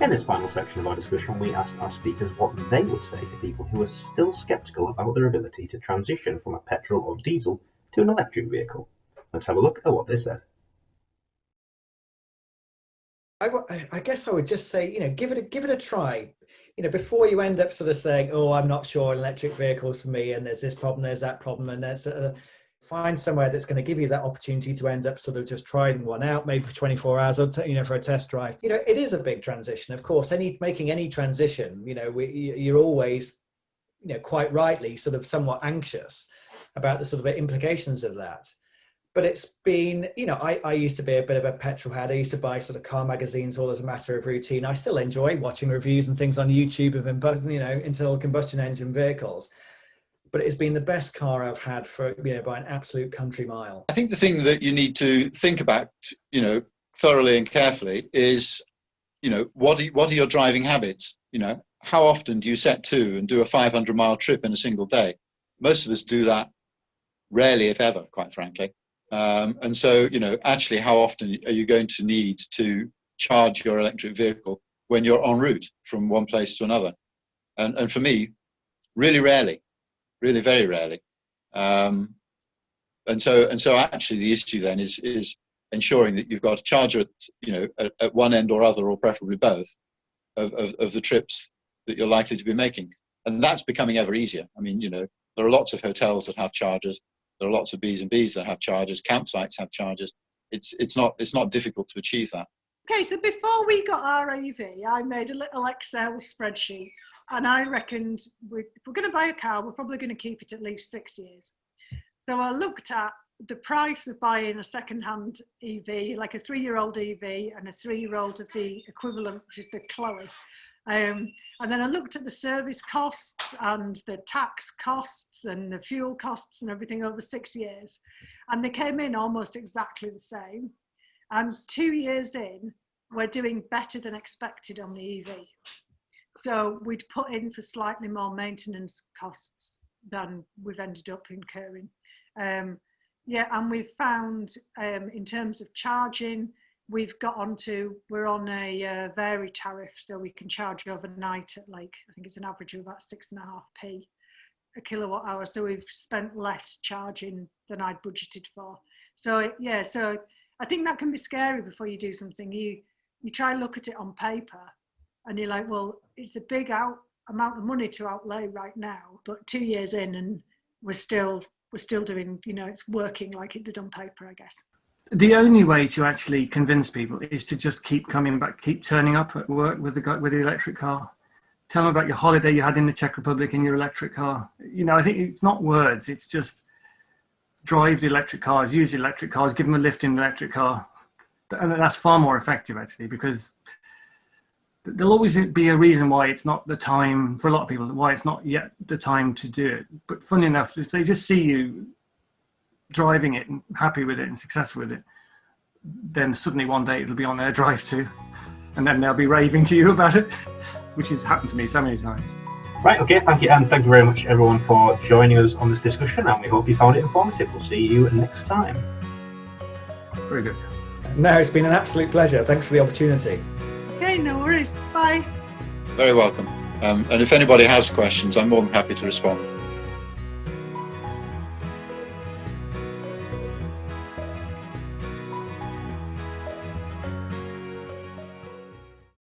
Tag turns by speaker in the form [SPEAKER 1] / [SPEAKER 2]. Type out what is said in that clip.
[SPEAKER 1] In this final section of our discussion, we asked our speakers what they would say to people who are still sceptical about their ability to transition from a petrol or diesel to an electric vehicle. Let's have a look at what they said.
[SPEAKER 2] I guess I would just say, give it a try. Before you end up sort of saying, oh, I'm not sure electric vehicles for me, and there's this problem, there's that problem, and there's find somewhere that's going to give you that opportunity to end up sort of just trying one out, maybe for 24 hours, or for a test drive. It is a big transition, of course. Making any transition, you're always, quite rightly, sort of somewhat anxious about the sort of implications of that. But it's been, I used to be a bit of a petrol head. I used to buy sort of car magazines all as a matter of routine. I still enjoy watching reviews and things on YouTube of internal combustion engine vehicles. But it's been the best car I've had for, by an absolute country mile.
[SPEAKER 3] I think the thing that you need to think about, thoroughly and carefully is, what are your driving habits? How often do you set to and do a 500-mile trip in a single day? Most of us do that rarely, if ever, quite frankly. And so, actually, how often are you going to need to charge your electric vehicle when you're en route from one place to another? And for me, really rarely. Really, very rarely. And so actually the issue then is ensuring that you've got a charger at one end or other, or preferably both, of the trips that you're likely to be making. And that's becoming ever easier. I mean, there are lots of hotels that have chargers. There are lots of Bs&Bs that have chargers. Campsites have chargers. It's not difficult to achieve that.
[SPEAKER 4] Okay, so before we got our EV, I made a little Excel spreadsheet. And I reckoned if we're going to buy a car, we're probably going to keep it at least 6 years. So I looked at the price of buying a second-hand EV, like a 3-year-old EV and a 3-year-old of the equivalent, which is the Chloe. And then I looked at the service costs and the tax costs and the fuel costs and everything over 6 years. And they came in almost exactly the same. And 2 years in, we're doing better than expected on the EV. So we'd put in for slightly more maintenance costs than we've ended up incurring. And we've found in terms of charging, we're on a vary tariff, so we can charge overnight at I think it's an average of about 6.5p a kilowatt hour. So we've spent less charging than I'd budgeted for. So so I think that can be scary before you do something. You try and look at it on paper, and you're like, well, it's a big amount of money to outlay right now, but 2 years in, and we're still doing, it's working like it did on paper, I guess.
[SPEAKER 5] The only way to actually convince people is to just keep coming back, keep turning up at work with the electric car. Tell them about your holiday you had in the Czech Republic in your electric car. I think it's not words, it's just drive the electric cars, use the electric cars, give them a lift in the electric car. And that's far more effective, actually, because there'll always be a reason why it's not the time, for a lot of people, why it's not yet the time to do it. But funny enough, if they just see you driving it and happy with it and successful with it, then suddenly one day it'll be on their drive too. And then they'll be raving to you about it, which has happened to me so many times.
[SPEAKER 1] Right, okay, thank you. And thank you very much, everyone, for joining us on this discussion. And we hope you found it informative. We'll see you next time.
[SPEAKER 5] Very good.
[SPEAKER 2] No, it's been an absolute pleasure. Thanks for the opportunity.
[SPEAKER 4] Okay, no worries. Bye.
[SPEAKER 3] Very welcome. And if anybody has questions, I'm more than happy to respond.